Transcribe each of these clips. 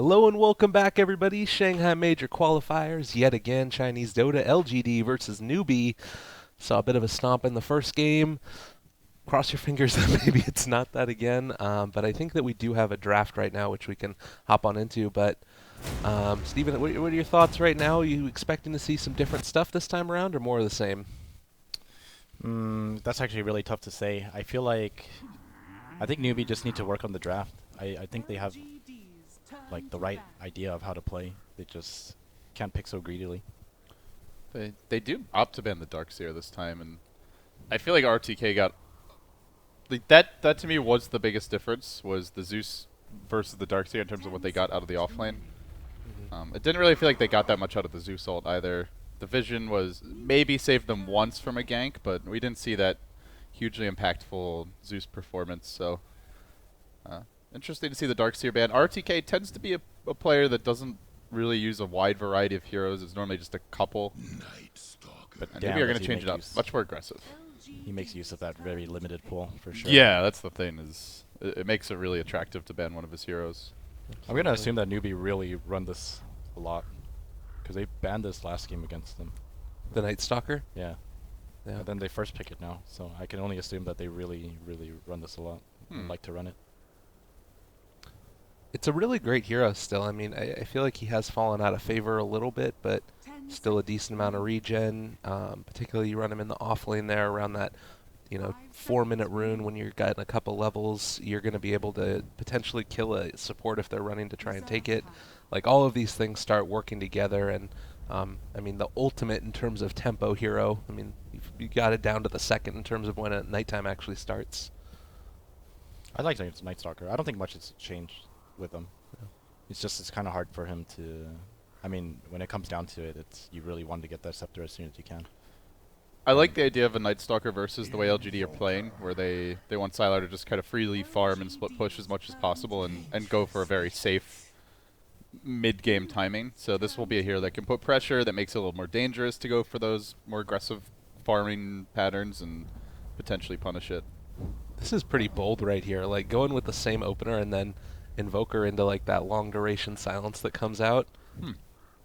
Hello and welcome back, everybody. Shanghai Major Qualifiers, yet again, Chinese Dota, LGD versus Newbee. Saw a bit of a stomp in the first game. Cross your fingers that maybe it's not that again. But I think that we do have a draft right now, which we can hop on into. But, Steven, what are your thoughts right now? Are you expecting to see some different stuff this time around or more of the same? That's actually really tough to say. I think Newbie just need to work on the draft. I think they have like the right idea of how to play. They just can't pick so greedily. They do opt to ban the Darkseer this time, and I feel like RTK got like that to me was the biggest difference, was the Zeus versus the Darkseer in terms of what they got out of the offlane. It didn't really feel like they got that much out of the Zeus ult either. The vision was maybe saved them once from a gank, but we didn't see that hugely impactful Zeus performance. So interesting to see the Darkseer ban. RTK tends to be a player that doesn't really use a wide variety of heroes. It's normally just a couple. But maybe you're going to change it up. Much more aggressive. He makes use of that very limited pool for sure. Yeah, that's the thing. Is it makes it really attractive to ban one of his heroes. I'm gonna assume that Newbie really run this a lot because they banned this last game against them. The Night Stalker? Yeah. Yeah. And then they first pick it now, so I can only assume that they really run this a lot and like to run it. It's a really great hero still. I mean, I feel like he has fallen out of favor a little bit, but still a decent amount of regen. Particularly you run him in the off lane there around that, 4-minute rune when you're getting a couple levels. You're going to be able to potentially kill a support if they're running to try and take it. Like, all of these things start working together, and I mean, the ultimate in terms of tempo hero. I mean, you got it down to the second in terms of when nighttime actually starts. I like Night Stalker. I don't think much has changed with him. Yeah. It's kind of hard for him to. I mean, when it comes down to it, you really want to get that scepter as soon as you can. I like the idea of a Night Stalker versus the way LGD are playing, where they want Sylar to just kind of freely farm and split push as much as possible and go for a very safe mid-game timing. So this will be a hero that can put pressure, that makes it a little more dangerous to go for those more aggressive farming patterns and potentially punish it. This is pretty bold right here, like going with the same opener and then Invoker into like that long duration silence that comes out.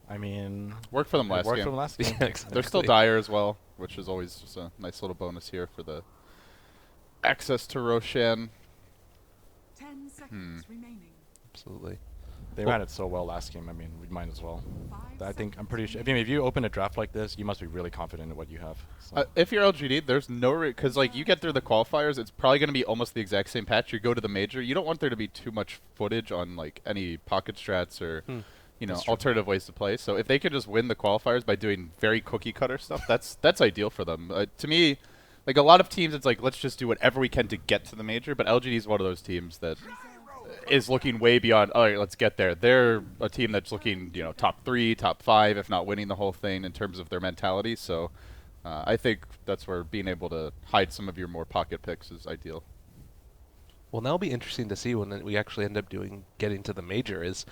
I mean, Worked for them last worked game. for them last game. Yeah, exactly. They're still dire as well, which is always just a nice little bonus here for the access to Roshan. 10 seconds remaining. Absolutely. They ran it so well last game. I mean, we might as well. I'm pretty sure. I mean, if you open a draft like this, you must be really confident in what you have. So. If you're LGD, there's no because like you get through the qualifiers, it's probably going to be almost the exact same patch. You go to the major, you don't want there to be too much footage on like any pocket strats or alternative ways to play. So if they could just win the qualifiers by doing very cookie cutter stuff, that's ideal for them. To me, like a lot of teams, it's like let's just do whatever we can to get to the major. But LGD is one of those teams that is looking way beyond, all right, let's get there. They're a team that's looking, top 3, top 5, if not winning the whole thing in terms of their mentality. So I think that's where being able to hide some of your more pocket picks is ideal. Well, that'll be interesting to see when we actually end up getting to the major is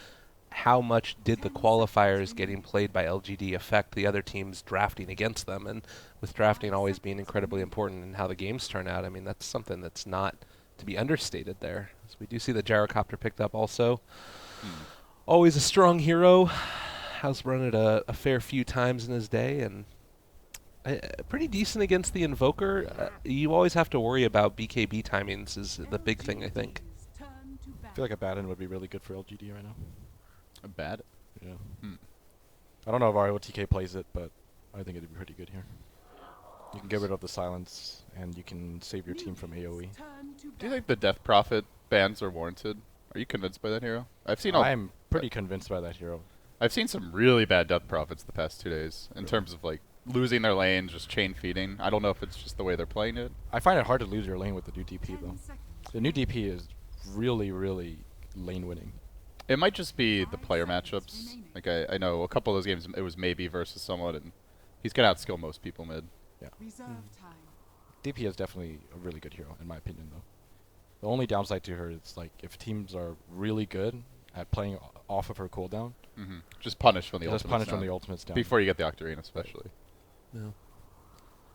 how much did the qualifiers getting played by LGD affect the other teams drafting against them? And with drafting always being incredibly important in how the games turn out, I mean, that's something that's not to be understated there. So we do see the gyrocopter picked up also. Always a strong hero. Has run it a fair few times in his day, and pretty decent against the Invoker. You always have to worry about BKB timings is the big thing, I think. I feel like a Batten would be really good for LGD right now. A bad? Yeah. I don't know if ROTK plays it, but I think it'd be pretty good here. You can get rid of the silence, and you can save your team from AoE. Do you think the Death Prophet bans are warranted? Are you convinced by that hero? I'm pretty convinced by that hero. I've seen some really bad Death Prophets the past 2 days in terms of like losing their lane, just chain feeding. I don't know if it's just the way they're playing it. I find it hard to lose your lane with the new DP though. The new DP is really lane winning. It might just be the player matchups. Like I know a couple of those games it was maybe versus someone, and he's gonna outskill most people mid. Yeah. DP is definitely a really good hero in my opinion though. The only downside to her is like if teams are really good at playing off of her cooldown, just punish when the just ultimate's punish down. when the ultimate's down. Before you get the Octarine especially. Yeah.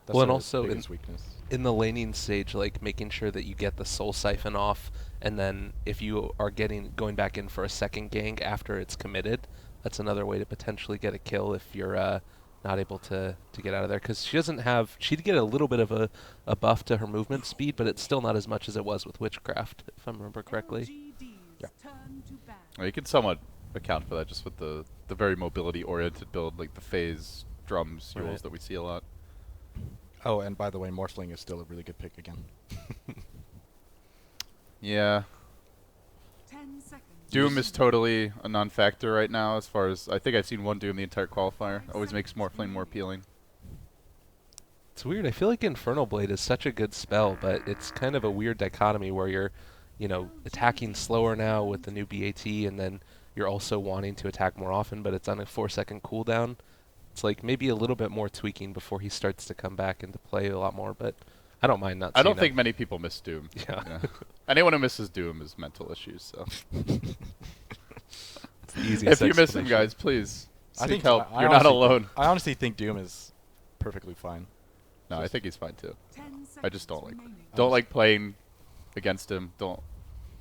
That's Well, and their also biggest weakness. in the laning stage, like making sure that you get the soul siphon off, and then if you are going back in for a second gank after it's committed, that's another way to potentially get a kill if you're not able to get out of there. Because she'd get a little bit of a buff to her movement speed, but it's still not as much as it was with witchcraft, if I remember correctly. LGD's Yeah. turn to bat. Well, you can somewhat account for that just with the very mobility-oriented build, like the phase drums Right. rules that we see a lot. Oh, and by the way, Morphling is still a really good pick again. Yeah. 10 seconds. Doom is totally a non-factor right now as far as... I think I've seen one Doom the entire qualifier. Always makes Morphling more appealing. It's weird. I feel like Infernal Blade is such a good spell, but it's kind of a weird dichotomy where you're, attacking slower now with the new BAT, and then you're also wanting to attack more often, but it's on a 4-second cooldown. It's like maybe a little bit more tweaking before he starts to come back into play a lot more, but I don't mind not I seeing don't think it. many people miss Doom. Yeah. Anyone who misses Doom is mental issues, so... It's the easiest If you miss him, explanation. guys, please seek think help. I You're not honestly alone. I honestly think Doom is perfectly fine. No, I think he's fine too. 10 I just seconds don't like remaining. don't like playing against him. Don't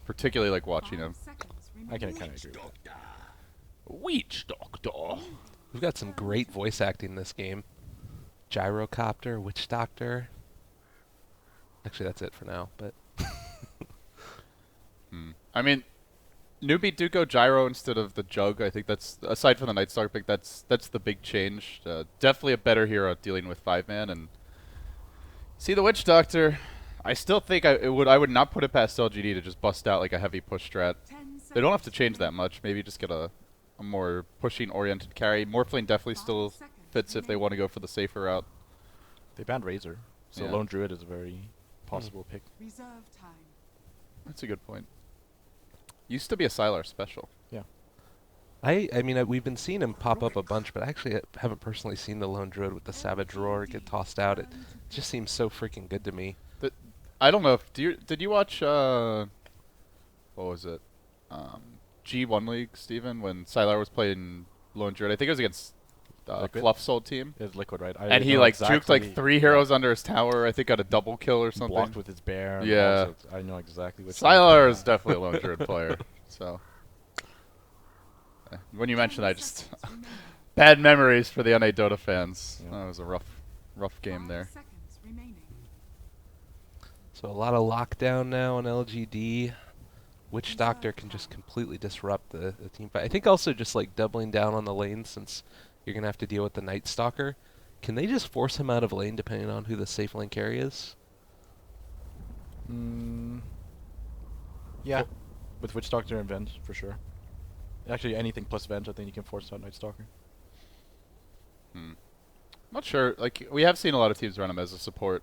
particularly like watching 5 him. seconds I can remaining. kind of agree with that. Witch Doctor. We've got some great voice acting in this game. Gyrocopter, Witch Doctor. Actually, that's it for now, but... I mean, Newbee do go gyro instead of the jug. I think that's, aside from the Nightstalker pick, that's the big change. Definitely a better hero at dealing with 5-man. And see the Witch Doctor, I still think I would not put it past LGD to just bust out like a heavy push strat. 10 They don't have to seconds change that remaining. much. Maybe just get a more pushing oriented carry. Morphling definitely still 5 seconds fits if they want to go for the safer route. They banned Razor, so Yeah. Lone Druid is a very possible pick. Reserve time. That's a good point. Used to be a Sylar special. Yeah. I mean, we've been seeing him pop up a bunch, but I actually haven't personally seen the Lone Druid with the Savage Roar get tossed out. It just seems so freaking good to me. I don't know if did you watch what was it? G1 League, Steven, when Sylar was playing Lone Druid. I think it was against Liquid? Fluff's old team. It's Liquid, right? And he know like juked exactly- like 3 heroes under his tower. I think got a double kill or something. blocked with his bear. and Yeah. also- I know exactly which Sylar is definitely a Lone Druid player. So when you mentioned that, I 10 just seconds remaining. bad memories for the NA Dota fans. Yeah. That was a rough game 5 there. seconds remaining. So a lot of lockdown now on LGD. Witch Doctor can just completely disrupt the team fight. I think also just like doubling down on the lane, since you're going to have to deal with the Night Stalker. Can they just force him out of lane depending on who the safe lane carry is? Yeah, with Witch Doctor and Venge, for sure. Actually, anything plus Venge, I think you can force out Night Stalker. Not sure. Like, we have seen a lot of teams run him as a support.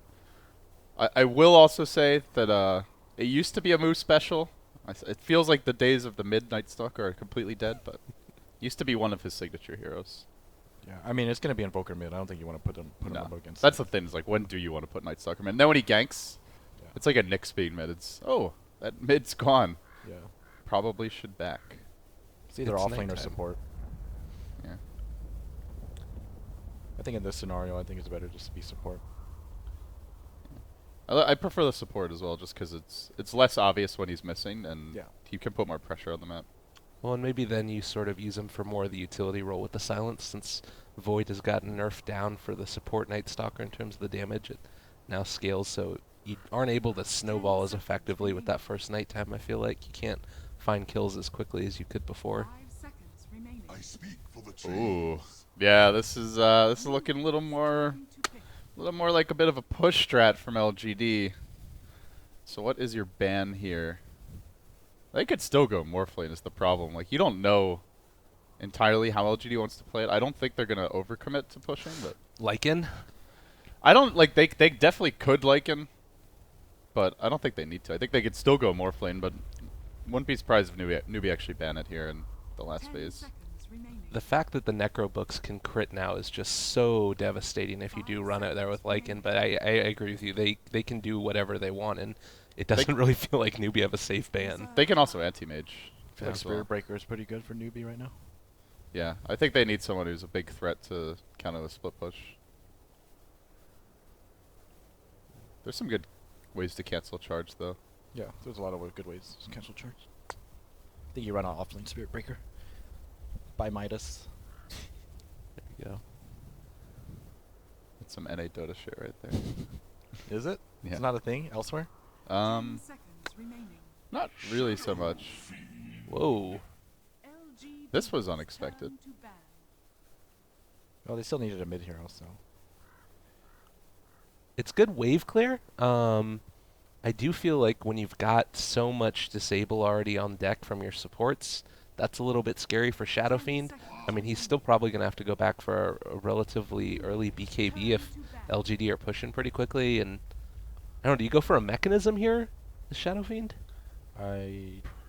I will also say that it used to be a move special. It feels like the days of the Midnight Stalker are completely dead, but used to be one of his signature heroes. Yeah, I mean, it's going to be Invoker mid. I don't think you want to put him No. up against That's the thing, is like, when do you want to put Night Stalker mid? And then when he ganks, Yeah. it's like a Nyx being mid. It's, oh, that mid's gone. Yeah. Probably should back. It's either It's off lane or nighttime. support. Yeah. I think in this scenario, I think it's better just to be support. I prefer the support as well, just because it's less obvious when he's missing, and Yeah. you can put more pressure on the map. Well, and maybe then you sort of use him for more of the utility role with the silence, since Void has gotten nerfed down for the support Night Stalker in terms of the damage. It now scales, so you aren't able to snowball as effectively with that first nighttime. I feel like you can't find kills as quickly as you could before. 5 seconds remaining. Ooh, yeah, this is looking a little more Time to pick. like a bit of a push strat from LGD. So what is your ban here? They could still go Morphling is the problem. Like, you don't know entirely how LGD wants to play it. I don't think they're gonna overcommit to pushing, but Lycan? I don't like they definitely could Lycan, but I don't think they need to. I think they could still go Morphling, but wouldn't be surprised if Newbee actually ban it here in the last 10 phase. seconds remaining. The fact that the Necro books can crit now is just so devastating if you do run it there with Lycan, but I agree with you. They can do whatever they want, and it doesn't really feel like Newbee have a safe ban. They can also anti-mage. I feel like as well. Spirit Breaker is pretty good for Newbee right now. Yeah, I think they need someone who's a big threat to counter the split push. There's some good ways to cancel charge, though. Yeah, there's a lot of good ways to cancel charge. I think you run an offlane Spirit Breaker. By Midas. There you go. That's some NA Dota shit right there. Is it? Yeah. It's not a thing elsewhere? 10 seconds remaining. Not really so much. Whoa. LGD This was unexpected. turn to ban. Well, they still needed a mid hero, so. It's good wave clear. I do feel like when you've got so much disable already on deck from your supports, that's a little bit scary for Shadow Fiend. I mean, he's still probably going to have to go back for a relatively early BKB if LGD are pushing pretty quickly. And I don't know, do you go for a mechanism here, the Shadow Fiend?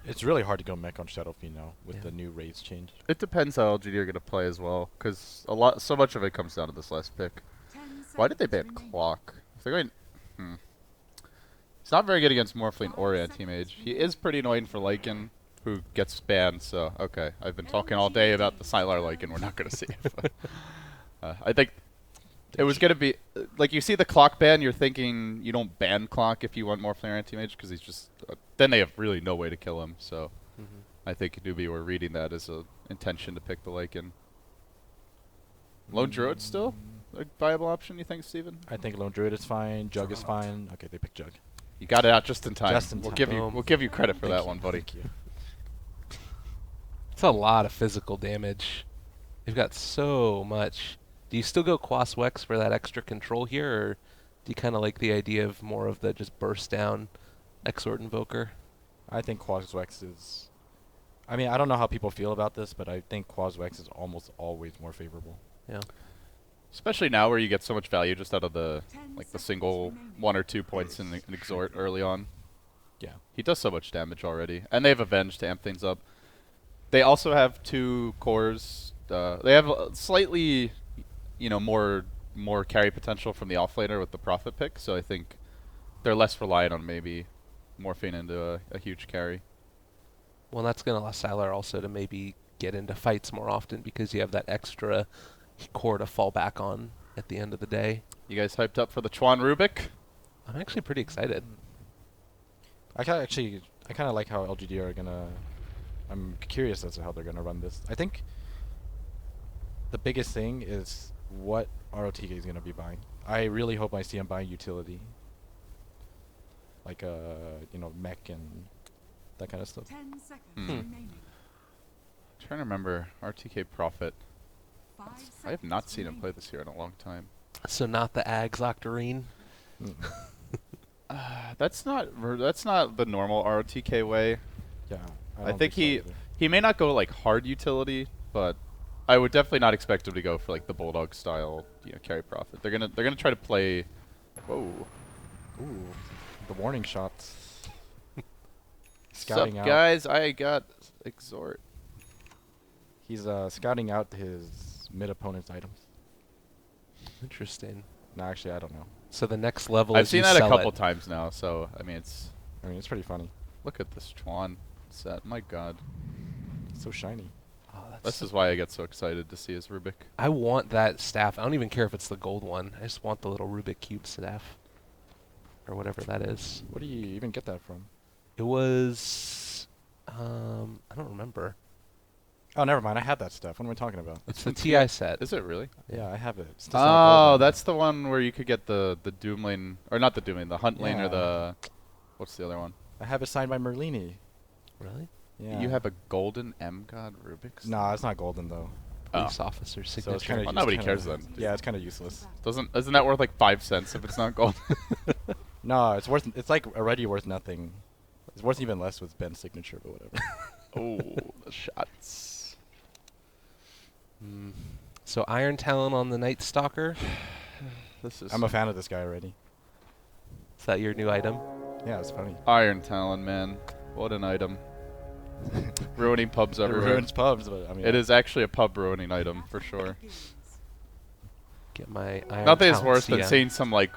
It's really hard to go mech on Shadow Fiend now with Yeah. the new raids change. It depends how LGD are going to play as well, because so much of it comes down to this last pick. 10 Why did they seconds ban remaining. Clock? If they're going, He's not very good against Morphling or Anti-Mage. He is pretty annoying for Lycan, who gets banned. So okay, I've been talking all day about the Sylar Lycan. We're not going to see it. I think it was going to be like you see the Clock ban. You're thinking you don't ban Clock if you want Morphling or Anti-Mage because he's just then they have really no way to kill him. So I think Newbee were reading that as a intention to pick the Lycan. Lone Druid still a viable option, you think, Steven? I think Lone Druid is fine, Jug is fine. Okay, they picked Jug. You got it out just in time. Just in We'll time. give you Boom. we'll give you credit for Thank that you, one, buddy. Thank you. It's a lot of physical damage. They've got so much. Do you still go Quas Wex for that extra control here, or do you kind of like the idea of more of the just burst down Exort Invoker? I think Quaswex is. I mean, I don't know how people feel about this, but I think Quaswex is almost always more favorable. Yeah. Especially now where you get so much value just out of the 10 like the seconds single remaining. 1 or 2 points in Exhort early on. Yeah. He does so much damage already. And they have Avenge to amp things up. They also have 2 cores. They have slightly, more carry potential from the offlaner with the Prophet pick. So I think they're less reliant on maybe morphing into a huge carry. Well, that's going to allow Sylar also to maybe get into fights more often because you have that extra core to fall back on at the end of the day. You guys hyped up for the Chuan Rubik? I'm actually pretty excited. I kind of like how LGD are gonna. I'm curious as to how they're gonna run this. I think the biggest thing is what ROTK is gonna be buying. I really hope I see him buying utility, like mech and that kind of stuff. 10 seconds Hmm. remaining. Trying to remember RTK Prophet. 5 I have not seconds seen him play remaining. this year in a long time. So not the Ags Octarine. Mm. That's not the normal ROTK way. Yeah, I don't think so he either. he may not go like hard utility, but I would definitely not expect him to go for like the Bulldog style, carry Prophet. They're gonna try to play. Whoa. Ooh, the warning shots. Sup, Scouting out. guys? I got Exhort. He's scouting out his mid opponent's items. Interesting. No, actually, I don't know. So the next level I've is seen you that a sell couple it. times now, so I mean it's I mean, it's pretty funny. look at this Chuan set. My God, It's so shiny. Oh, that's this is why I get so excited to see his Rubik. I want that staff. I don't even care if it's the gold one. I just want the little Rubik Cube staff. Or whatever that is. Where do you even get that from? It was... I don't remember. Oh, never mind. I had that stuff. What am I talking about? It's the TI set. Is it really? Yeah, I have it. It's just not Oh, gold. that's the one where you could get the Doom lane, or not the Doom lane, the Hunt lane, or Yeah. the what's the other one? I have it signed by Merlini. Really? Yeah. You have a golden M God Rubik's? Nah, it's not golden though. Police officer So signature. it's kind of. Well, nobody cares then. Yeah, it's kind of useless. Isn't that worth like 5 cents if it's not gold? No, it's worth. It's like already worth nothing. It's worth even less with Ben's signature, but whatever. Oh, the shots. Mm. So Iron Talon on the Night Stalker. This is I'm a fan of this guy already. Is that your new item? Yeah, it's funny. Iron Talon, man. What an item. Ruining pubs It everywhere. ruins pubs, but I mean. It is actually a pub ruining item for sure. Get my Iron Nothing is Talon worse than CM. seeing some like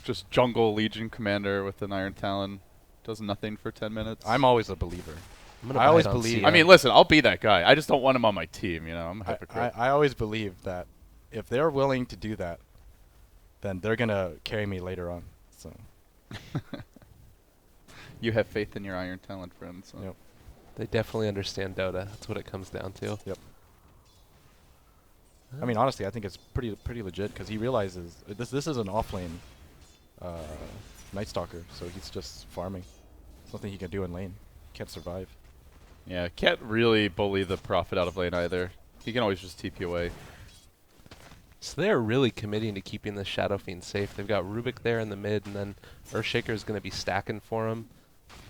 just jungle Legion commander with an Iron Talon. Does nothing for 10 minutes. I'm always a believer. I'm gonna I buy always it on believe- CM. I mean, listen, I'll be that guy. I just don't want him on my team, I'm a hypocrite. I always believe that if they're willing to do that, then they're gonna carry me later on. So You have faith in your Iron Talent friends. Huh? Yep. They definitely understand Dota. That's what it comes down to. Yep. I mean, honestly, I think it's pretty legit because he realizes this is an offlane Night Stalker, so he's just farming. There's nothing he can do in lane. Can't survive. Yeah, can't really bully the Prophet out of lane either. He can always just TP away. So they're really committing to keeping the Shadow Fiend safe. They've got Rubik there in the mid, and then Earthshaker is going to be stacking for him,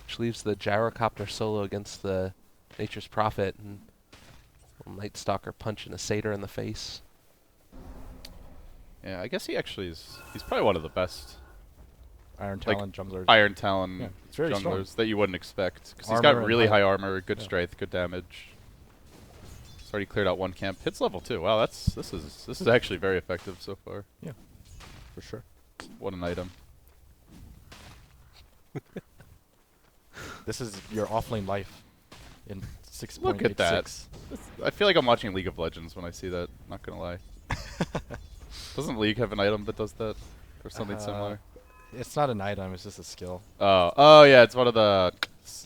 which leaves the Gyrocopter solo against the Nature's Prophet, and Night Stalker punching a Satyr in the face. Yeah, I guess he actually is. He's probably one of the best Iron Like, Talon junglers. Iron Talon Yeah, it's very strong. junglers that you wouldn't expect. Because he's Armor got and really high- high armor, good yeah. strength, good damage. He's already cleared out one camp. Hits level 2. Wow, this is actually very effective so far. Yeah, for sure. What an item. This is your offlane life in 6.86. Look at that. I feel like I'm watching League of Legends when I see that. Not gonna lie. Doesn't League have an item that does that, or something similar? It's not an item, it's just a skill. Oh yeah, it's one of the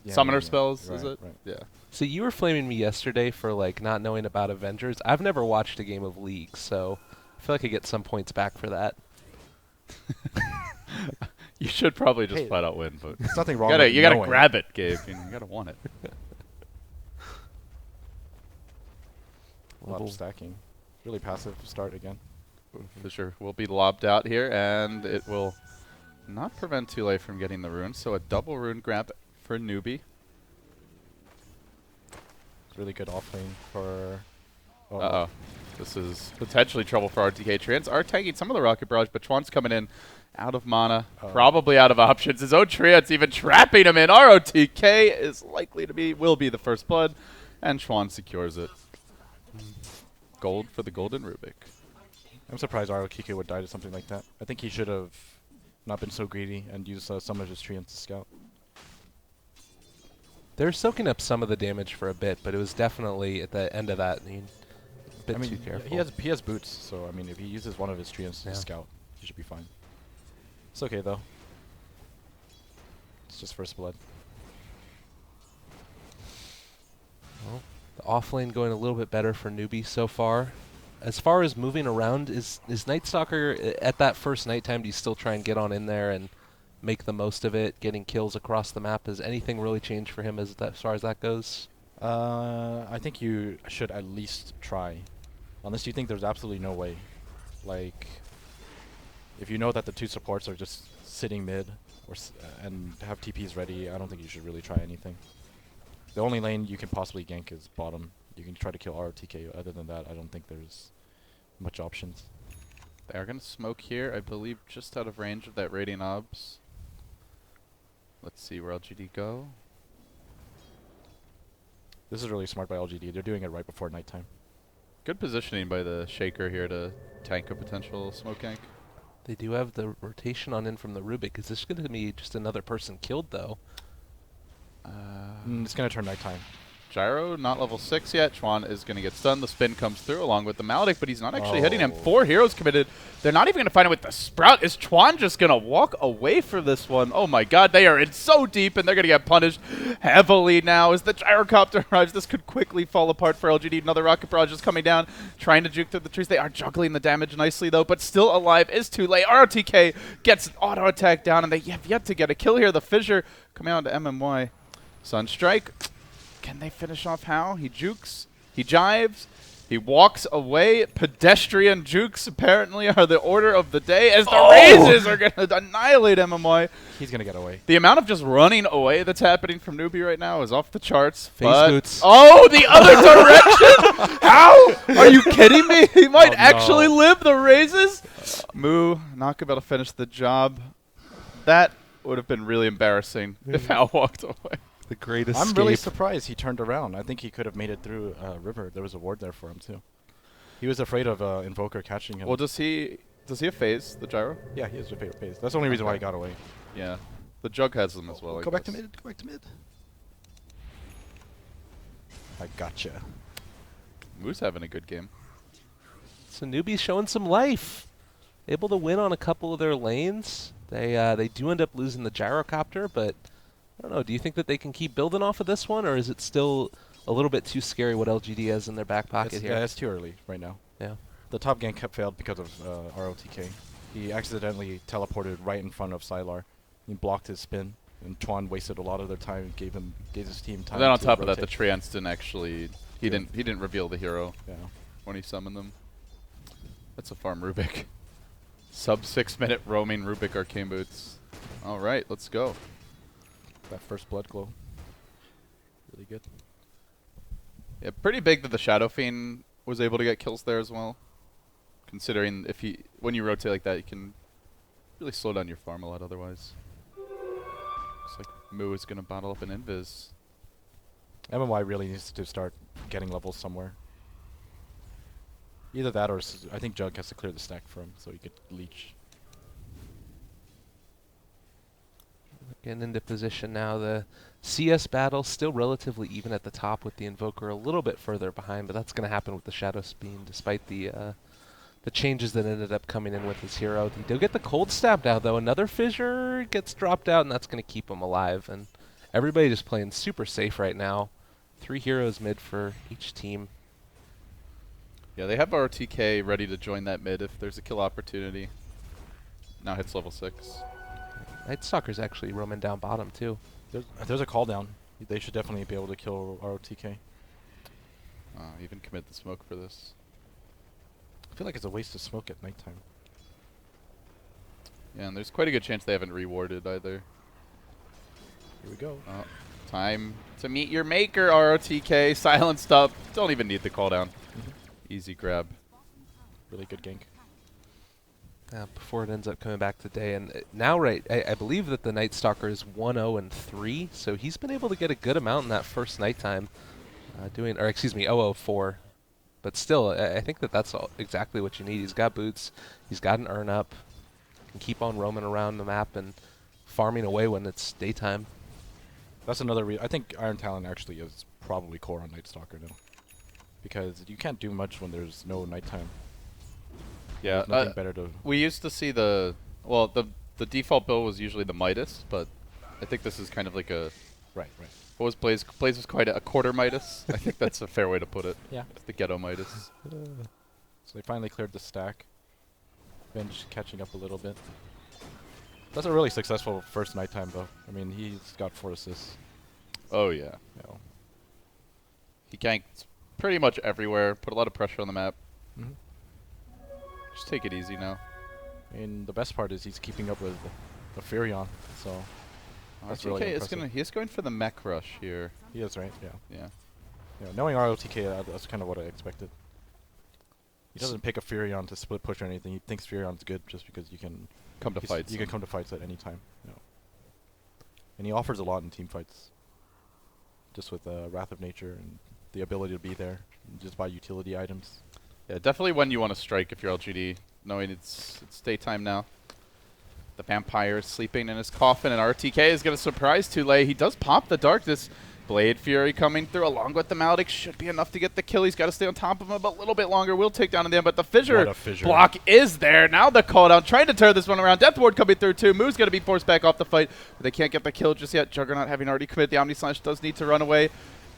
Yeah, summoner yeah, yeah. spells, Right, is it? right. Yeah. So you were flaming me yesterday for like not knowing about Avengers. I've never watched a game of League, so I feel like I get some points back for that. You should probably just Hey, flat out win, but There's nothing wrong you with gotta knowing. grab it, Gabe. You gotta want it. A lot of stacking. Really passive start again. Fissure will be lobbed out here, and it will not prevent Tule from getting the rune. So a double rune grab for Newbee. It's really good offlane for... Oh, Uh-oh. This is potentially trouble for RTK. Trans are taking some of the Rocket Barrage, but Chuan's coming in out of mana, probably out of options. His own Triad's even trapping him in. ROTK is likely to will be the first blood, and Chuan secures it. Gold for the Golden Rubik. I'm surprised Kike would die to something like that. I think he should have not been so greedy and used some of his treants to scout. They're soaking up some of the damage for a bit, but it was definitely at the end of that. A bit too careful. He has boots, so I mean, if he uses one of his treants to scout, he should be fine. It's okay though. It's just first blood. Well, the offlane going a little bit better for Newbee so far. As far as moving around, is Night Stalker at that first nighttime? Do you still try and get on in there and make the most of it, getting kills across the map? Has anything really changed for him as far as that goes? I think you should at least try, unless you think there's absolutely no way. Like, if you know that the two supports are just sitting mid and have TPs ready, I don't think you should really try anything. The only lane you can possibly gank is bottom. You can try to kill ROTK. Other than that, I don't think there's much options. They are going to smoke here, I believe, just out of range of that Radiant Obs. Let's see where LGD go. This is really smart by LGD. They're doing it right before nighttime. Good positioning by the Shaker here to tank a potential smoke gank. They do have the rotation on in from the Rubik. Is this going to be just another person killed, though? It's going to turn nighttime. Gyro, not level 6 yet. Chuan is going to get stunned. The spin comes through along with the Maledict, but he's not actually hitting him. 4 heroes committed. They're not even going to find him with the Sprout. Is Chuan just going to walk away for this one? Oh my god, they are in so deep, and they're going to get punished heavily now as the Gyrocopter arrives. This could quickly fall apart for LGD. Another Rocket Barrage is coming down, trying to juke through the trees. They are juggling the damage nicely, though, but still alive is too late. ROTK gets an auto attack down, and they have yet to get a kill here. The Fissure coming out to MMY. Sunstrike. Can they finish off how? He jukes, he jives, he walks away. Pedestrian jukes apparently are the order of the day as the Razes are going to annihilate MMY. He's going to get away. The amount of just running away that's happening from Newbee right now is off the charts. Phase boots. Oh, the other direction? How? Are you kidding me? He might actually live the Razes. Moo, not going to be able to finish the job. That would have been really embarrassing if Hal walked away. The greatest. I'm really surprised he turned around. I think he could have made it through River. There was a ward there for him too. He was afraid of Invoker catching him. Well, does he have phase, the Gyro? Yeah, he has a favorite phase. That's the only reason why he got away. Yeah. The Jug has them as well, I Go back to guess. mid. Go back to mid. I gotcha. Moo's having a good game. So Newbee's showing some life. Able to win on a couple of their lanes. They do end up losing the gyrocopter, but I don't know. Do you think that they can keep building off of this one, or is it still a little bit too scary what LGD has in their back pocket here? Yeah, it's too early right now. Yeah. The top gank kept failed because of ROTK. He accidentally teleported right in front of Sylar. He blocked his spin, and Chuan wasted a lot of their time, gave his team time. And then on to top of that, the rotate. Treants didn't actually. He didn't reveal the hero Yeah. when he summoned them. That's a farm Rubik. Sub 6-minute roaming Rubik Arcane Boots. All right, let's go. That first blood glow. Really good. Yeah, pretty big that the Shadow Fiend was able to get kills there as well. Considering when you rotate like that, you can really slow down your farm a lot otherwise. Looks like Moo is going to bottle up an Invis. MMY really needs to start getting levels somewhere. Either that or I think Jug has to clear the stack for him so he could leech. Getting into position now. The CS battle still relatively even at the top with the Invoker a little bit further behind, but that's going to happen with the Shadow Spin despite the changes that ended up coming in with his hero. He did get the Cold Stab now, though. Another Fissure gets dropped out, and that's going to keep him alive. And everybody just playing super safe right now. 3 heroes mid for each team. Yeah, they have RTK ready to join that mid if there's a kill opportunity. Now hits level 6. Night Stalker's actually roaming down bottom, too. There's a call down. They should definitely be able to kill ROTK. Even commit the smoke for this. I feel like it's a waste of smoke at nighttime. Yeah, and there's quite a good chance they haven't rewarded either. Here we go. Time to meet your maker, ROTK. Silenced up. Don't even need the call down. Easy grab. Really good gank. Before it ends up coming back today. And now, I believe that the Night Stalker is 1-0-3, so he's been able to get a good amount in that first nighttime. 0-0-4. But still, I think that that's exactly what you need. He's got boots. He's got an earn up. Can keep on roaming around the map and farming away when it's daytime. That's another I think Iron Talon actually is probably core on Night Stalker now. Because you can't do much when there's no nighttime. Yeah, There's nothing better to... we used to see the default build was usually the Midas, but I think this is kind of like a... Right. What was Blaze? Blaze was quite a quarter Midas. I think that's a fair way to put it. Yeah. It's the ghetto Midas. So they finally cleared the stack. Bench catching up a little bit. That's a really successful first nighttime, though. I mean, he's got 4 assists. Oh, yeah. You know. He ganked pretty much everywhere, put a lot of pressure on the map. Mm-hmm. Just take it easy now. And the best part is he's keeping up with the Furion, so that's really RTK impressive. he's going for the mech rush here. He is, right? Yeah. Yeah. Knowing ROTK, that's kind of what I expected. He doesn't pick a Furion to split push or anything. He thinks Furion's good just because you can Come to fights. You can come to fights at any time. You know. And he offers a lot in team fights. Just with Wrath of Nature and the ability to be there, and just buy utility items. Yeah, definitely when you want to strike if you're LGD, knowing it's daytime now. The vampire is sleeping in his coffin, and RTK is going to surprise Tule. He does pop the Darkness. Blade Fury coming through along with the Maledict should be enough to get the kill. He's got to stay on top of him a little bit longer. Will take down in the end, but the fissure block is there. Now the call down, trying to turn this one around. Death Ward coming through too. Moo's going to be forced back off the fight, but they can't get the kill just yet. Juggernaut having already committed the Omni Slash does need to run away.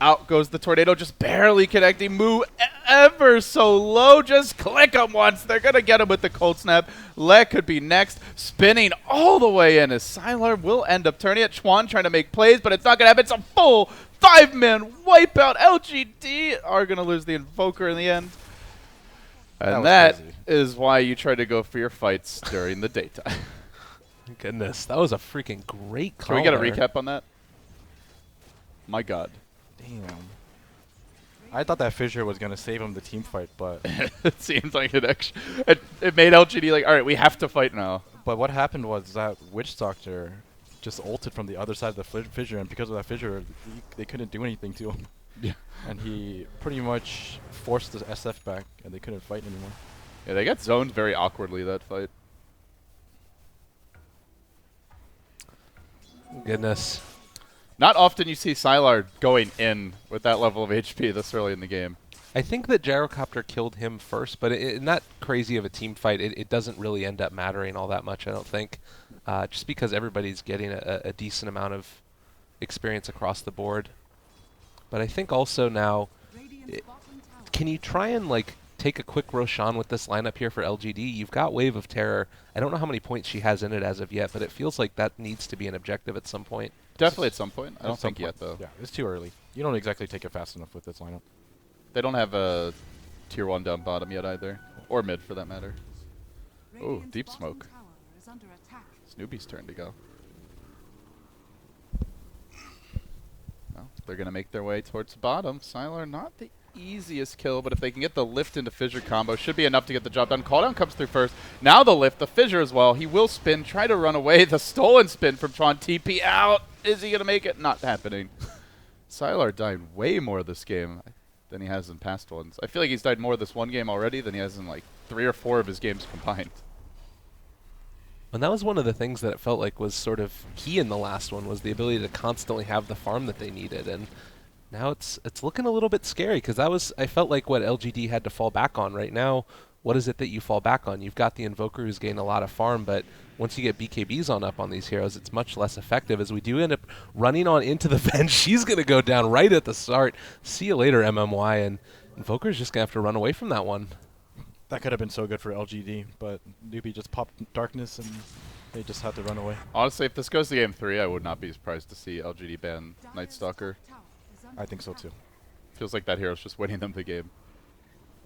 Out goes the Tornado, just barely connecting. Moo ever so low. Just click him once. They're going to get him with the Cold Snap. Let could be next. Spinning all the way in as Sylar will end up turning it. Chuan trying to make plays, but it's not going to happen. It's a full 5-man wipeout. LGD are going to lose the Invoker in the end. And that is why you try to go for your fights during the daytime. Goodness, that was a freaking great call. Can we get a there. recap on that? My God. Damn. I thought that fissure was going to save him the team fight, but... It seems like it actually... It made LGD like, all right, we have to fight now. But what happened was that Witch Doctor just ulted from the other side of the fissure, and because of that fissure, they couldn't do anything to him. Yeah. And he pretty much forced the SF back, and they couldn't fight anymore. Yeah, they got zoned very awkwardly that fight. Goodness. Not often you see Sylar going in with that level of HP this early in the game. I think that Gyrocopter killed him first, but in that crazy of a team fight, it doesn't really end up mattering all that much, I don't think. Just because everybody's getting a decent amount of experience across the board. But I think also now, Radiant's bottom tower can you try and like take a quick Roshan with this lineup here for LGD? You've got Wave of Terror. I don't know how many points she has in it as of yet, but it feels like that needs to be an objective at some point. Definitely at some point. I don't At some think yet, point. though. Yeah, it's too early. You don't exactly take it fast enough with this lineup. They don't have a tier 1 down bottom yet either. Or mid, for that matter. Ooh, Radiant's deep bottom smoke. tower is under attack. It's Newbee's turn to go. Well, they're going to make their way towards the bottom. Sylar, not the easiest kill, but if they can get the lift into fissure combo, should be enough to get the job done. Calldown comes through first. Now the lift, the fissure as well. He will spin, try to run away. The stolen spin from Tron. TP out. Is he going to make it? Not happening. Sylar died way more this game than he has in past ones. I feel like he's died more this one game already than he has in like 3 or 4 of his games combined. And that was one of the things that it felt like was sort of key in the last one, was the ability to constantly have the farm that they needed. And now it's looking a little bit scary, because that was, I felt like, what LGD had to fall back on. Right now, what is it that you fall back on? You've got the Invoker who's gained a lot of farm, but once you get BKBs on these heroes, it's much less effective, as we do end up running on into the bench. She's going to go down right at the start. See you later, MMY, and Invoker's just going to have to run away from that one. That could have been so good for LGD, but Newbee just popped darkness and they just had to run away. Honestly, if this goes to game 3, I would not be surprised to see LGD ban Night Stalker. Tower is under I think so attack. too. Feels like that hero's just winning them the game.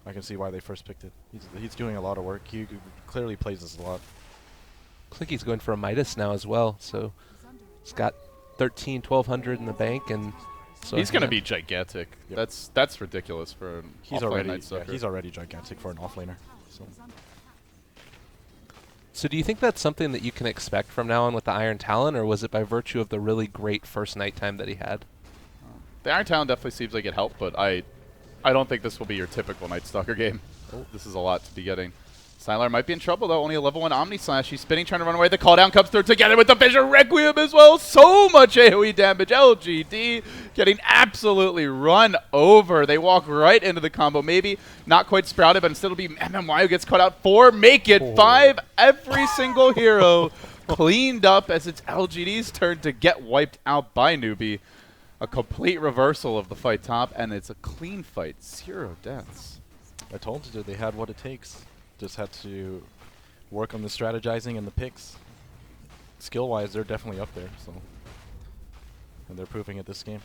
I can see why they first picked it. He's doing a lot of work. He clearly plays this a lot. Looks like he's going for a Midas now as well, so Is under he's got 1200 in the bank, and so He's going to yeah. be gigantic. Yep. That's ridiculous for an He's offlane already Night Stalker. he's already gigantic for an offlaner. So is under attack. So do you think that's something that you can expect from now on with the Iron Talon, or was it by virtue of the really great first nighttime that he had? The Iron Talon definitely seems like it helped, but I don't think this will be your typical Night Stalker game. This is a lot to be getting. Sylar might be in trouble, though. Only a level 1 Omni Slash. He's spinning, trying to run away. The call down comes through together with the Fissure Requiem as well. So much AoE damage. LGD getting absolutely run over. They walk right into the combo. Maybe not quite sprouted, but instead it'll be MMY who gets caught out. 4 make it. 5 every single hero cleaned up as it's LGD's turn to get wiped out by Newbee. A complete reversal of the fight top, and it's a clean fight. 0 deaths. I told you they had what it takes. Just had to work on the strategizing and the picks. Skill-wise, they're definitely up there. So, and they're proving it this game.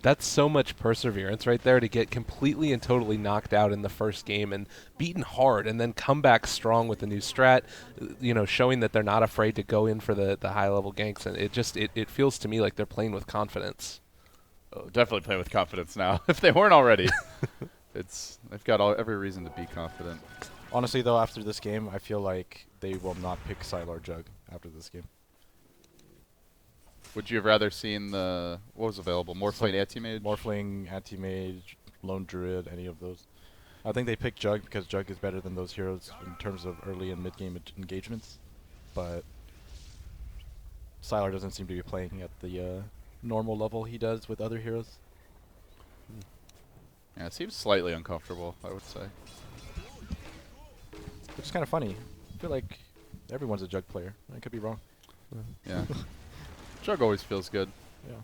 That's so much perseverance right there, to get completely and totally knocked out in the first game and beaten hard, and then come back strong with a new strat, you know, showing that they're not afraid to go in for the high-level ganks. And it feels to me like they're playing with confidence. Oh, definitely play with confidence now. If they weren't already, they've got every reason to be confident. Honestly, though, after this game, I feel like they will not pick Sylar Jug after this game. Would you have rather seen what was available? Morphling Anti-Mage? Morphling, Anti-Mage, Lone Druid, any of those. I think they picked Jug because Jug is better than those heroes in terms of early and mid-game engagements. But Sylar doesn't seem to be playing at the normal level he does with other heroes. Yeah, it seems slightly uncomfortable, I would say. Which is kind of funny. I feel like everyone's a Jug player. I could be wrong. Yeah. Jug always feels good. Yeah.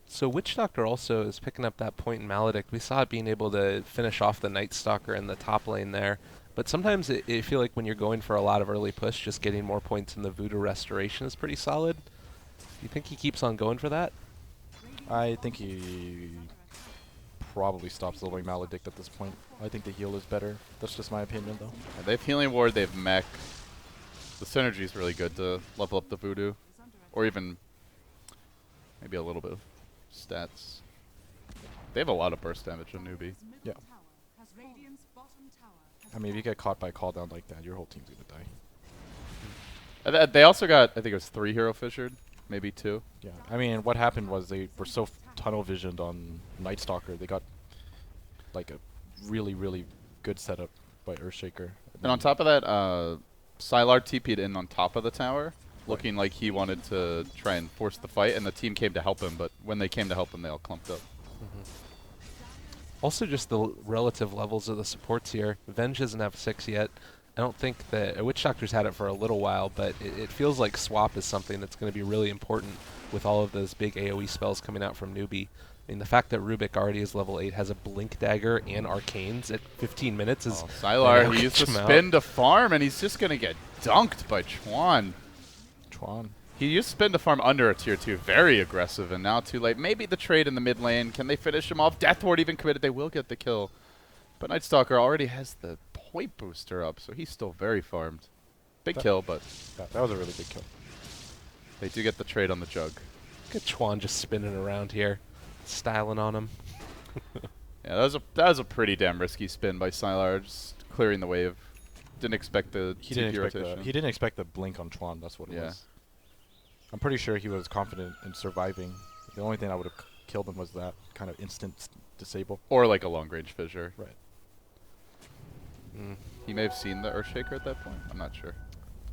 So Witch Doctor also is picking up that point in Maledict. We saw it being able to finish off the Night Stalker in the top lane there. But sometimes I feel like when you're going for a lot of early push, just getting more points in the Voodoo Restoration is pretty solid. Do you think he keeps on going for that? I think he probably stops leveling Maledict at this point. I think the heal is better. That's just my opinion, though. Yeah, they have Healing Ward, they have Mech. The synergy is really good to level up the Voodoo. Or even maybe a little bit of stats. They have a lot of burst damage on Newbee. Yeah. Has Radiant's bottom tower has I mean, if you get caught by call down like that, your whole team's gonna die. They also got, I think it was 3 hero fissured, maybe 2. Yeah. I mean, what happened was they were so tunnel visioned on Night Stalker, they got like a really, really good setup by Earthshaker. And on top of that, Sylar TP'd in on top of the tower, looking like he wanted to try and force the fight, and the team came to help him, but when they came to help him, they all clumped up. Also, just the relative levels of the supports here. Venge doesn't have 6 yet. I don't think that Witch Doctor's had it for a little while, but it feels like swap is something that's going to be really important with all of those big AoE spells coming out from Newbee. I mean, the fact that Rubik already is level 8, has a Blink Dagger and Arcanes at 15 minutes is... Oh, Sylar, gonna he used to catch him out. spin to farm, and he's just going to get dunked by Chuan. Chuan. He used spin to farm under a tier 2, very aggressive, and now too late. Maybe the trade in the mid lane. Can they finish him off? Death Ward even committed. They will get the kill. But Night Stalker already has the point booster up, so he's still very farmed. Big kill, but That was a really big kill. they do get the trade on the jug. Look at Chuan just spinning around here, styling on him. Yeah, that was a pretty damn risky spin by Sylar, just clearing the wave. Didn't expect the He didn't TP expect rotation. he didn't expect the blink on Chuan. That's what it Yeah. was. I'm pretty sure he was confident in surviving. The only thing that would have killed him was that kind of instant disable. Or like a long range fissure. Right. Mm. He may have seen the Earthshaker at that point. I'm not sure.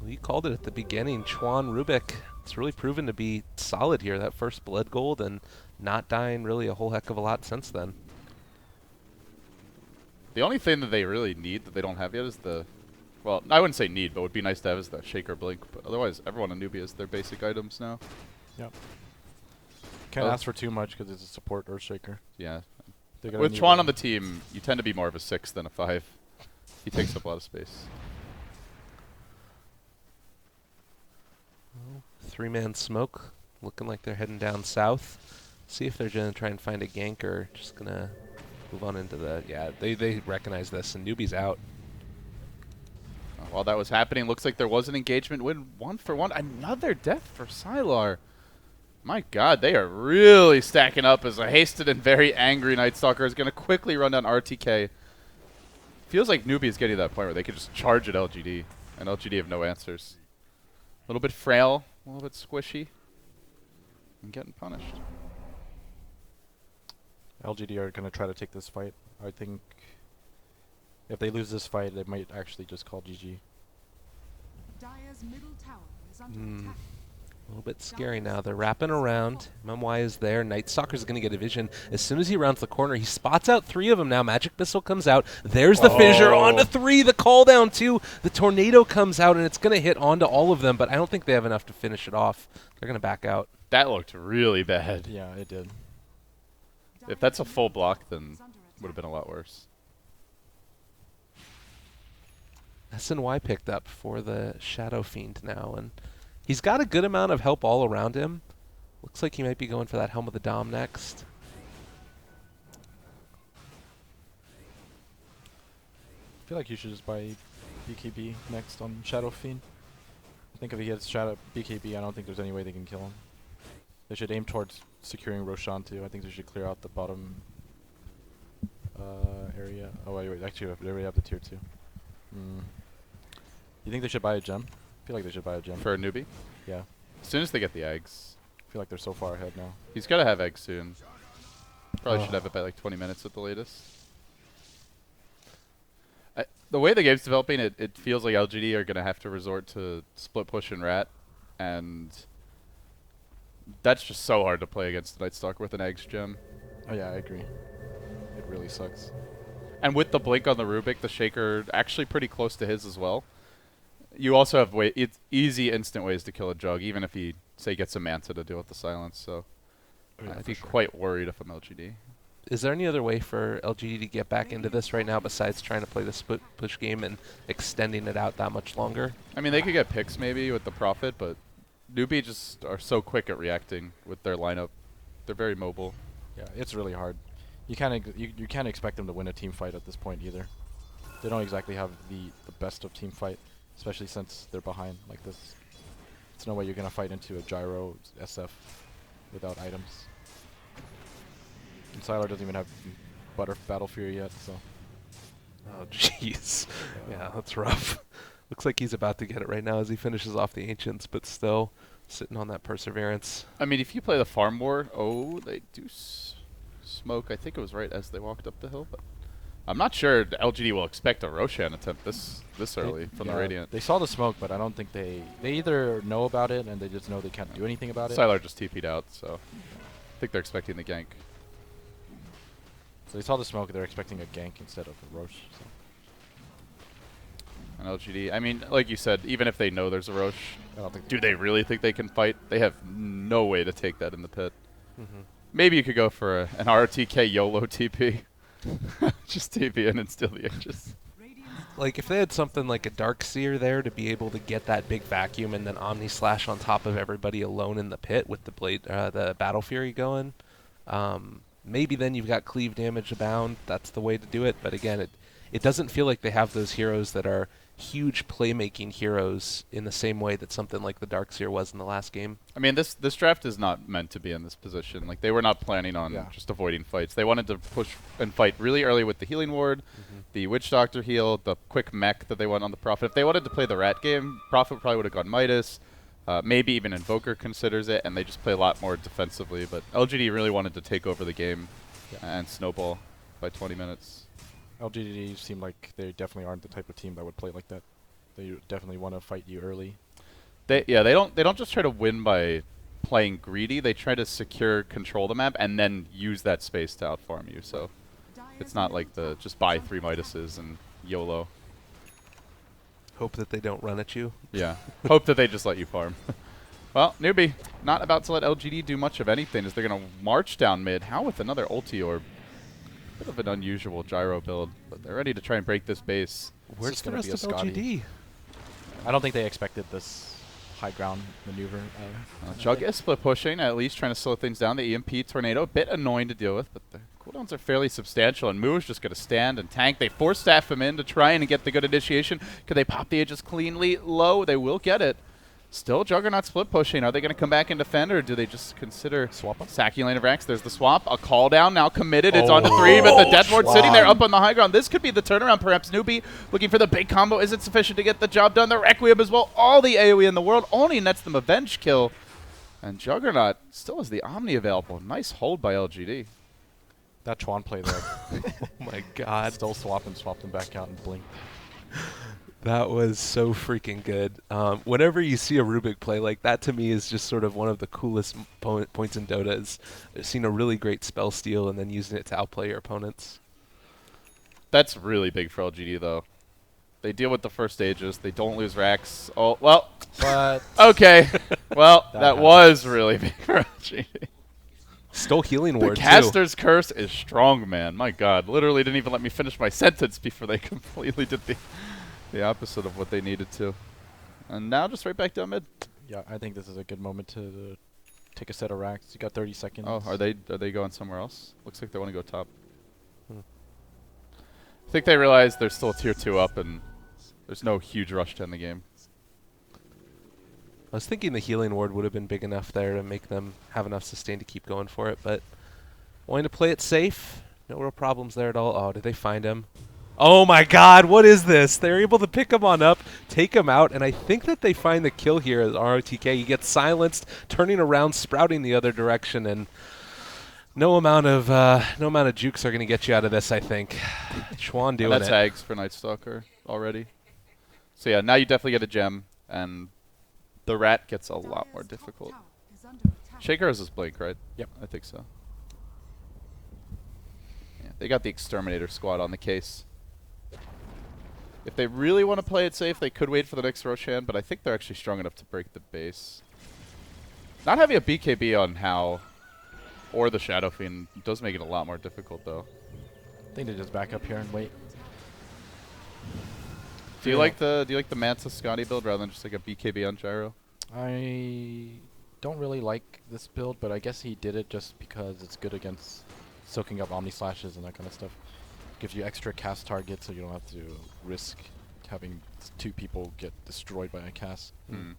Well, you called it at the beginning. Chuan Rubik, it's really proven to be solid here. That first blood gold and not dying really a whole heck of a lot since then. The only thing that they really need that they don't have yet is the... Well, I wouldn't say need, but would be nice to have is the Shaker Blink. But otherwise, everyone in Newbee has their basic items now. Yep. Can't Oh. ask for too much because it's a support Earthshaker. Yeah. They're gonna With need Chuan a- on the team, you tend to be more of a 6 than a 5. He takes up a lot of space. 3-man smoke, looking like they're heading down south. See if they're going to try and find a gank or just going to move on into the... Yeah, they recognize this, and Newbee's out. While that was happening, looks like there was an engagement win 1-for-1. Another death for Sylar. My god, they are really stacking up as a hasted and very angry Night Stalker is going to quickly run down RTK. Feels like Newbee is getting to that point where they could just charge at LGD, and LGD have no answers. A little bit frail, a little bit squishy, and getting punished. LGD are going to try to take this fight. I think if they lose this fight, they might actually just call GG. Dire's middle tower is under Hmm. attack. A little bit scary now. They're wrapping around. MMY is there. Night Stalker's going to get a vision. As soon as he rounds the corner, he spots out 3 of them now. Magic Missile comes out. There's the fissure onto 3. The call down 2. The tornado comes out, and it's going to hit onto all of them, but I don't think they have enough to finish it off. They're going to back out. That looked really bad. Yeah, it did. If that's a full block, then Is under would have been a lot worse. SNY picked up for the Shadow Fiend now, and he's got a good amount of help all around him. Looks like he might be going for that Helm of the Dom next. I feel like you should just buy BKB next on Shadow Fiend. I think if he gets Shadow BKB, I don't think there's any way they can kill him. They should aim towards securing Roshan too. I think they should clear out the bottom area. Oh wait, actually they already have the tier 2. You think they should buy a gem? I feel like they should buy a gem. For a newbie, Yeah. as soon as they get the eggs, I feel like they're so far ahead now. he's got to have eggs soon. Probably Oh. should have it by like 20 minutes at the latest. The way the game's developing, it feels like LGD are going to have to resort to split push and rat, and that's just so hard to play against the Night Stalker with an eggs gem. Oh yeah, I agree. It really sucks. And with the blink on the Rubik, the Shaker actually pretty close to his as well. You also have it's easy instant ways to kill a Jug, even if he, say, gets a Manta to deal with the silence, so Yeah, I'd for be sure. quite worried if I'm LGD. Is there any other way for LGD to get back into this right now besides trying to play the split push game and extending it out that much longer? I mean, they could get picks maybe with the Prophet, but Newbee just are so quick at reacting with their lineup. They're very mobile. Yeah, it's really hard. You can't you can't expect them to win a team fight at this point either. They don't exactly have the best of team fight, especially since they're behind like this. There's no way you're gonna fight into a gyro SF without items. And Sylar doesn't even have Battle Fury yet, so Oh, jeez. Yeah, that's rough. Looks like he's about to get it right now as he finishes off the Ancients, but still sitting on that Perseverance. I mean, if you play the Farm War, they do smoke. I think it was right as they walked up the hill, but I'm not sure the LGD will expect a Roshan attempt this early from the Radiant. They saw the smoke, but I don't think they either know about it and they just know they can't do anything about it. Sylar just TP'd out, so I think they're expecting the gank. So they saw the smoke. They're expecting a gank instead of a Roche. So. And LGD, I mean, like you said, even if they know there's a Roche, I don't think. do they really think they can fight? They have no way to take that in the pit. Mm-hmm. Maybe you could go for an RTK YOLO TP. Just TP in and steal the Aegis. Like, if they had something like a Darkseer there to be able to get that big vacuum and then Omni Slash on top of everybody alone in the pit with the blade, the Battle Fury going, maybe then you've got cleave damage abound. That's the way to do it. But again, it doesn't feel like they have those heroes that are huge playmaking heroes in the same way that something like the Darkseer was in the last game. I mean, this draft is not meant to be in this position. Like, they were not planning on just avoiding fights. They wanted to push and fight really early with the healing ward, the Witch Doctor heal, the quick mech that they went on the Prophet. If they wanted to play the Rat game, Prophet probably would have gone Midas. Maybe even Invoker considers it, and they just play a lot more defensively. But LGD really wanted to take over the game and snowball by 20 minutes. LGD seem like they definitely aren't the type of team that would play like that. They definitely want to fight you early. They don't just try to win by playing greedy. They try to secure control of the map and then use that space to outfarm you. So it's not like the just buy 3 Midases and YOLO. Hope that they don't run at you. Yeah. Hope that they just let you farm. Well, Newbee, not about to let LGD do much of anything as they're going to march down mid. How with another ulti orb? Bit of an unusual gyro build, but they're ready to try and break this base. Where's the gonna rest be a of Scotty. LGD? I don't think they expected this high ground maneuver. Jug is split pushing, at least trying to slow things down. The EMP tornado, a bit annoying to deal with, but the cooldowns are fairly substantial, and Moo's just going to stand and tank. They force staff him in to try and get the good initiation. Could they pop the Aegis cleanly low? They will get it. Still Juggernaut split pushing. Are they going to come back and defend, or do they just consider sacking lane of Rax? There's the swap. A call down now committed. It's on to 3, but the Death Ward sitting there up on the high ground. This could be the turnaround, perhaps. Newbee looking for the big combo. Is it sufficient to get the job done? The Requiem as well. All the AoE in the world. Only nets them Avenge kill. And Juggernaut still has the Omni available. Nice hold by LGD. That Chuan play there. Oh my god. Still swap them back out and blink. That was so freaking good. Whenever you see a Rubik play like that, to me is just sort of one of the coolest points in Dota. Is seeing a really great spell steal and then using it to outplay your opponents. That's really big for LGD, though. They deal with the first Aegis. They don't lose Rax. Oh, well. But Okay. Well, that happens. was really big for LGD. Still healing The ward too. caster's curse is strong, man. My god. Literally didn't even let me finish my sentence before they completely did the opposite of what they needed to. And now just right back down mid. yeah, I think this is a good moment to take a set of racks. You got 30 seconds. Oh, are they going somewhere else? Looks like they want to go top. Hmm. I think they realize they're still tier 2 up and there's no huge rush to end the game. I was thinking the healing ward would have been big enough there to make them have enough sustain to keep going for it, but wanting to play it safe, no real problems there at all. Oh, did they find him? Oh my god, what is this? They're able to pick him on up, take him out, and I think that they find the kill here as ROTK. He gets silenced, turning around, sprouting the other direction, and no amount of jukes are going to get you out of this, I think. Chuan doing And that's it. Hags for Night Stalker already. So yeah, now you definitely get a gem, and the rat gets a lot more difficult. Shaker has his blink, right? Yep. I think so. Yeah, they got the Exterminator squad on the case. If they really want to play it safe, they could wait for the next Roshan, but I think they're actually strong enough to break the base. Not having a BKB on Hal or the Shadow Fiend does make it a lot more difficult, though. I think they just back up here and wait. Do you like the Manta Scotty build rather than just like a BKB on Gyro? I don't really like this build, but I guess he did it just because it's good against soaking up Omni Slashes and that kind of stuff. Gives you extra cast targets so you don't have to risk having 2 people get destroyed by a cast. Hmm.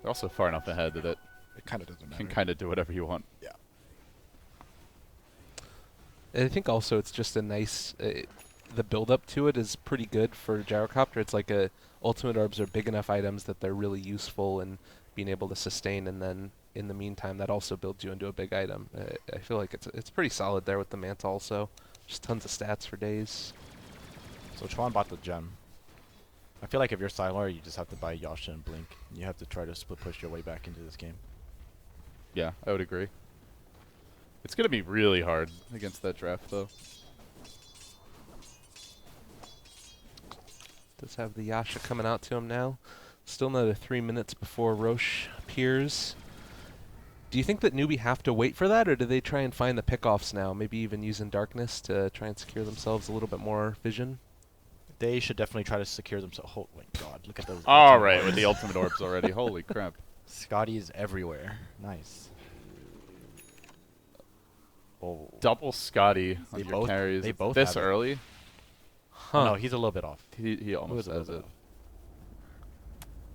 They're also far enough ahead that it It kind of doesn't matter. can kind of do whatever you want. Yeah. And I think also it's just a nice... the build-up to it is pretty good for Gyrocopter. It's like ultimate orbs are big enough items that they're really useful in being able to sustain, and then in the meantime that also builds you into a big item. I feel like it's pretty solid there with the Manta also. Just tons of stats for days. So Chuan bought the gem. I feel like if you're Sylar, you just have to buy Yasha and Blink. You have to try to split push your way back into this game. Yeah, I would agree. It's going to be really hard against that draft, though. Does have the Yasha coming out to him now. Still another 3 minutes before Roche appears. Do you think that Newbee have to wait for that, or do they try and find the pickoffs now? Maybe even using darkness to try and secure themselves a little bit more vision? They should definitely try to secure themselves. Oh my god, look at those. All ultimate right, orbs. with the ultimate orbs already. Holy crap. Scotty is everywhere. Nice. Oh. Double Scotty on They your both- carries they both this have it. early. Huh. No, he's a little bit off. He almost a little has bit it. off.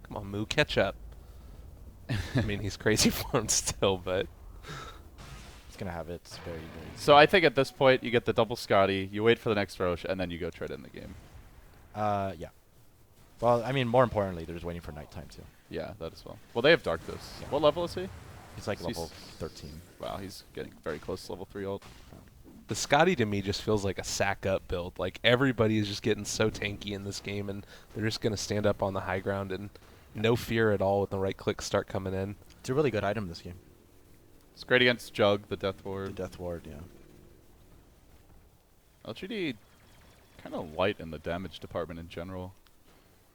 Come on, Moo, catch up. I mean, he's crazy for him still, but He's gonna have it. It's very, very. So I think at this point, you get the double Scotty, you wait for the next Roche, and then you go try to end the game. Yeah. Well, I mean, more importantly, they're just waiting for nighttime too. Yeah, that as well. Well, they have Darkness. Yeah. What level is he? He's like He's- level 13. Wow, he's getting very close to level 3 ult. the Scotty to me just feels like a sack up build. Like everybody is just getting so tanky in this game, and they're just going to stand up on the high ground and no fear at all when the right clicks start coming in. It's a really good item this game. It's great against Jug, the Death The Ward. Death Ward, yeah. LGD kind of light in the damage department in general.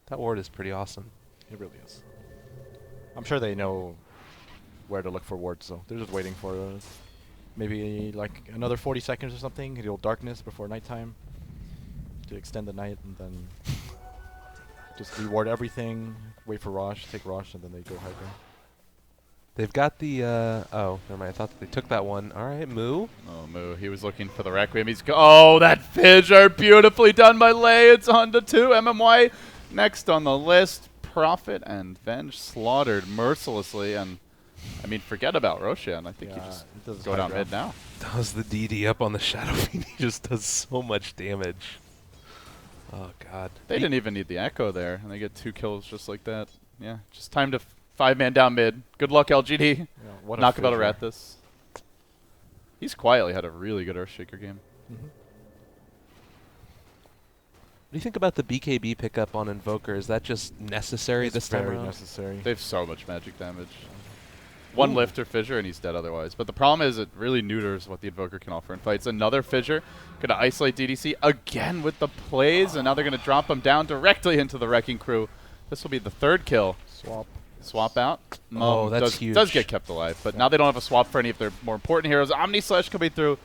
That ward is pretty awesome. It really is. I'm sure they know where to look for wards, so they're just waiting for maybe like another 40 seconds or something, the old darkness before nighttime to extend the night, and then just reward everything, wait for Rosh, take Rosh, and then they go high ground. They've got the, oh, never mind. I thought that they took that one. All right, Moo. Oh, Moo, he was looking for the Requiem. He's oh, that fissure, beautifully done by Lay. It's on to 2. MMY next on the list. Prophet and Venge slaughtered mercilessly, and I mean, forget about Roshan. I think you Yeah, just it does go high down ground. mid now. Does the DD up on the Shadow Fiend. He just does so much damage. Oh, God. They didn't even need the Echo there, and they get 2 kills just like that. Yeah, just time to 5-man down mid. Good luck, LGD. Yeah, what Not about to fissure. rat this. He's quietly had a really good Earthshaker game. Mhm. What do you think about the BKB pickup on Invoker? Is that just necessary It's this time very around? necessary. They have so much magic damage. One Ooh. lift or fissure and he's dead otherwise. But the problem is it really neuters what the Invoker can offer in fights. Another fissure. Gonna isolate DDC again with the plays, and now they're gonna drop him down directly into the Wrecking Crew. This will be the 3rd kill. Swap. Swap out. Oh, that's does, huge. Does get kept alive, but now they don't have a swap for any of their more important heroes. Omni Slash coming through.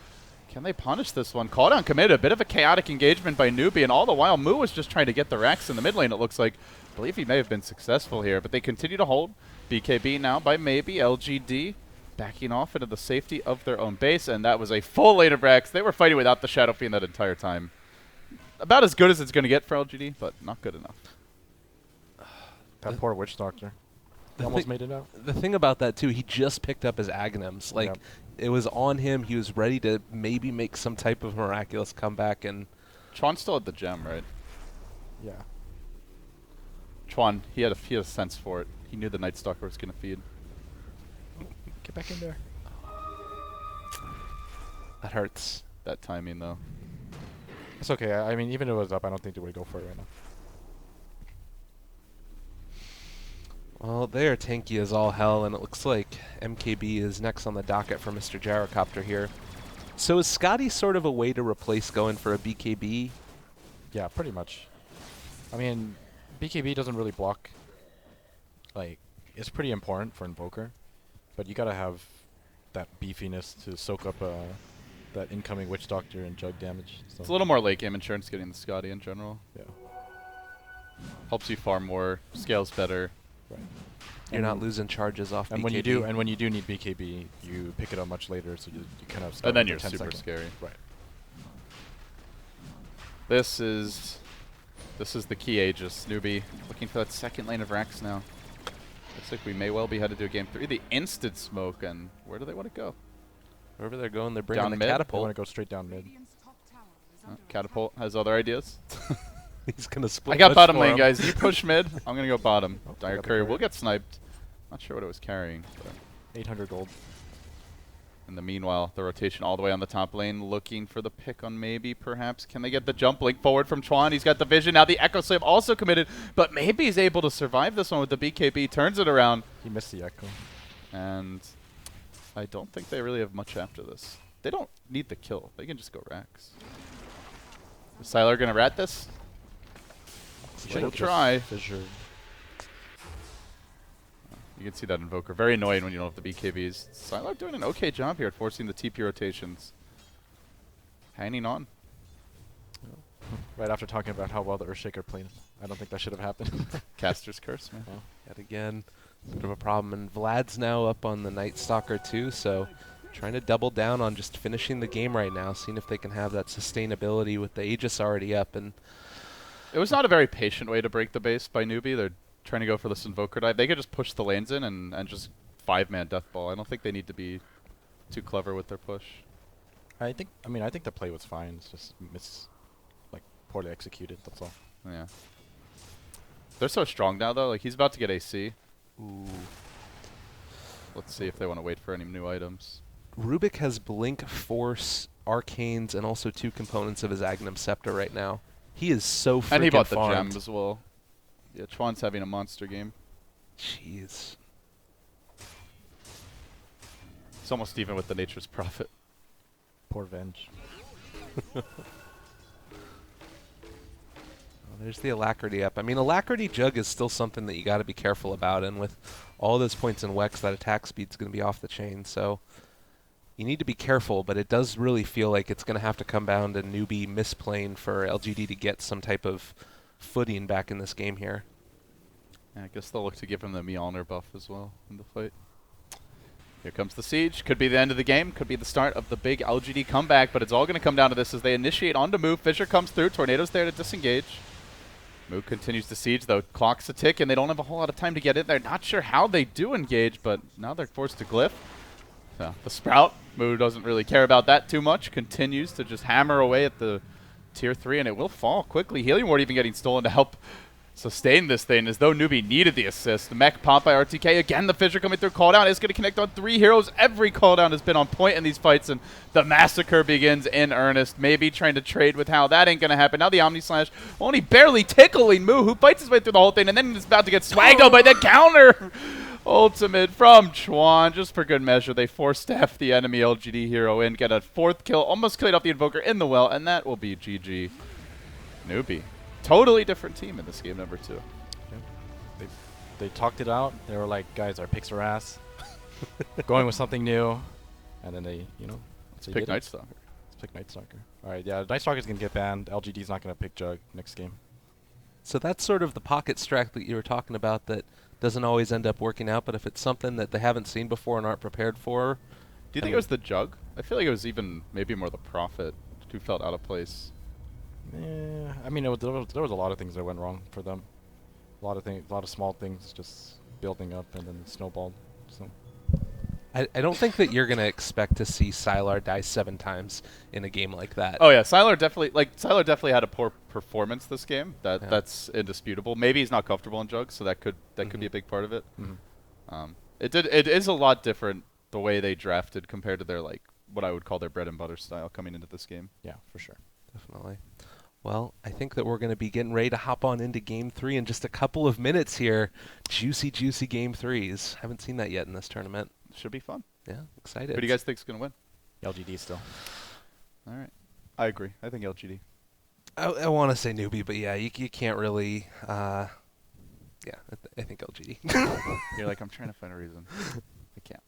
Can they punish this one? Call down committed. A bit of a chaotic engagement by Newbee, and all the while Moo was just trying to get the Rex in the mid lane, it looks like. I believe he may have been successful here, but they continue to hold. BKB now by maybe LGD backing off into the safety of their own base, and that was a full lane of Rex. They were fighting without the Shadow Fiend that entire time. About as good as it's going to get for LGD, but not good enough. That poor Witch Doctor. He The almost thi- made it out. The thing about that, too, he just picked up his Aghanims. Like, Yep. it was on him. He was ready to maybe make some type of miraculous comeback, and Chuan still had the gem, right? Yeah. Chuan, he had a sense for it. He knew the Night Stalker was going to feed. Get back in there. that hurts. That timing, though. It's okay. I mean, even if it was up, I don't think they would go for it right now. Well, they are tanky as all hell, and it looks like MKB is next on the docket for Mr. Gyrocopter here. So is Scotty sort of a way to replace going for a BKB? Yeah, pretty much. I mean, BKB doesn't really block. Like, it's pretty important for Invoker, but you gotta have that beefiness to soak up that incoming Witch Doctor and Jug damage. So It's a little more late game insurance getting the Scotty in general. yeah, Helps you farm more, scales better. right. You're not losing charges off And BKB. when you do need BKB, you pick it up much later, so you kind of. start And then with you're the 10 super second. scary. Right. This is the key Aegis. Newbee looking for that second lane of Rex now. Looks like we may well be headed to game 3. The instant smoke, and where do they want to go? Wherever they're going, they're bringing Down the mid? I catapult. want to go straight down mid. Radiant's top tower is under Catapult has other ideas. He's going to split I got push bottom for lane, him. guys. You push mid. I'm going to go bottom. Oh, I Dire got the Courier courier. will get sniped. Not sure what it was carrying. But 800 gold. in the meanwhile, the rotation all the way on the top lane, looking for the pick on maybe, perhaps. Can they get the jump link forward from Chuan? He's got the vision. Now the Echo Slave also committed, but maybe he's able to survive this one with the BKB. Turns it around. He missed the echo. And I don't think they really have much after this. They don't need the kill. They can just go Rax. Is Sylar gonna rat this? She'll try. Fissure. You can see that Invoker. Very annoying when you don't have the BKBs. Sylar doing an okay job here at forcing the TP rotations. Hanging on. Right after talking about how well the Earthshaker played, I don't think that should have happened. Caster's curse, man. Oh. Yet again, bit of a problem. And Vlad's now up on the Night Stalker too, so trying to double down on just finishing the game right now, seeing if they can have that sustainability with the Aegis already up. And It was not a very patient way to break the base by Newbee. They're trying to go for this Invoker dive. They could just push the lanes in and just 5-man death ball. I don't think they need to be too clever with their push. I think the play was fine. It's just poorly executed. That's all. Yeah. They're so strong now, though. Like, he's about to get AC. ooh, Let's see if they want to wait for any new items. Rubik has Blink, Force, Arcanes, and also 2 components of his Agnum Scepter right now. He is so freaking And he bought the farmed. gem as well. Yeah, Chuan's having a monster game. Jeez. It's almost even with the Nature's Prophet. Poor Venge. Well, there's the Alacrity up. I mean, Alacrity Jug is still something that you got to be careful about, and with all those points in Wex, that attack speed's going to be off the chain, so you need to be careful, but it does really feel like it's going to have to come down to Newbee misplaying for LGD to get some type of footing back in this game here. Yeah, I guess they'll look to give him the Mjolnir buff as well in the fight. Here comes the siege. Could be the end of the game. Could be the start of the big LGD comeback, but it's all going to come down to this as they initiate on to move. Fissure comes through. Tornado's there to disengage. Moog continues to siege, though. Clock's a tick, and they don't have a whole lot of time to get in there. Not sure how they do engage, but now they're forced to glyph. So the Sprout, Moog doesn't really care about that too much. Continues to just hammer away at the tier 3, and it will fall quickly. Healing Ward even getting stolen to help sustain this thing, as though Newbee needed the assist. The mech pop by RTK. Again, the Fissure coming through. Calldown is going to connect on 3 heroes. Every calldown has been on point in these fights, and the massacre begins in earnest. Maybe trying to trade with Hal. That ain't going to happen. Now the Omni Slash only barely tickling Moo, who fights his way through the whole thing, and then is about to get swagged out by the counter. Ultimate from Chuan, just for good measure. They force staff the enemy LGD hero in, get a 4th kill, almost cleared off the Invoker in the well, and that will be GG. Newbee. Totally different team in this game number 2. Yeah. They talked it out. They were like, guys, our picks are ass. Going with something new. And then they, Let's pick Night Stalker. Let's pick Night Stalker. All right, yeah, Night Stalker's going to get banned. LGD's not going to pick Jug next game. So that's sort of the pocket strat that you were talking about that doesn't always end up working out, but if it's something that they haven't seen before and aren't prepared for. Do you think it was the Jug? I feel like it was even maybe more the Prophet who felt out of place. Yeah, I mean, there was a lot of things that went wrong for them. A lot of small things just building up and then snowballed. So I don't think that you're going to expect to see Sylar die 7 times in a game like that. Oh yeah, Sylar definitely had a poor performance this game. That's indisputable. Maybe he's not comfortable in Jug, so that could be a big part of it. It is a lot different the way they drafted compared to their what I would call their bread and butter style coming into this game. yeah, for sure. Definitely. Well, I think that we're going to be getting ready to hop on into Game 3 in just a couple of minutes here. Juicy, juicy Game 3s. Haven't seen that yet in this tournament. Should be fun. Yeah, excited. Who do you guys think is going to win? LGD still. All right. I agree. I think LGD. I want to say Newbie, but yeah, you can't really. Yeah, I think LGD. You're like, I'm trying to find a reason. I can't.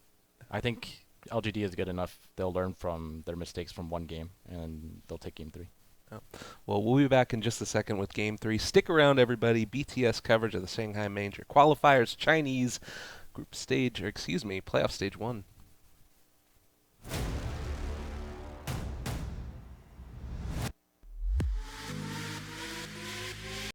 I think LGD is good enough. They'll learn from their mistakes from one game, and they'll take Game 3. Well, we'll be back in just a second with Game 3. Stick around, everybody. BTS coverage of the Shanghai Major Qualifiers Chinese Group Stage, playoff Stage 1.